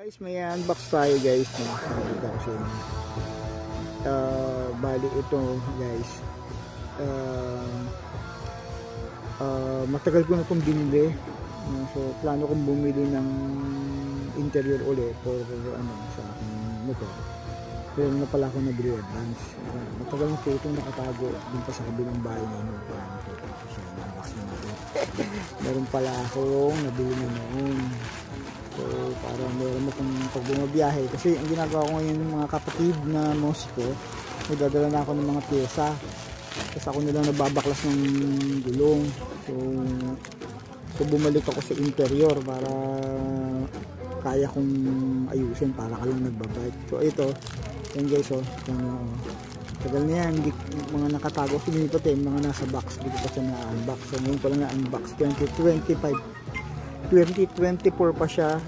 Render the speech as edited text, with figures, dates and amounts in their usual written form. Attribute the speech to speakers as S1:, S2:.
S1: Guys, may unbox tayo guys. Kasi bali ito guys. Matagal ko na itong binili. So plano kong bumili ng interior ulit for sa aking motor. Pero na pala ako nabili advance. Matagal na po itong nakatago din pa sa kabilang bahay ngayon. Meron pala akong nabili na noon. So para meron mo kung pag bumabiyahe. Kasi ang ginagawa ko ngayon ng mga kapatid na Mosco, nagdadala na ako ng mga pyesa. Tapos ako nilang nababaklas ng gulong. So bumalik ako sa interior para kaya kong ayusin para ka lang nagbabike. So ito, yan guys, tagal na yan, mga nakatago sa dito mga nasa box, dito pa siya na-unbox. So ngayon ko lang na-unbox, 2024 pa siya.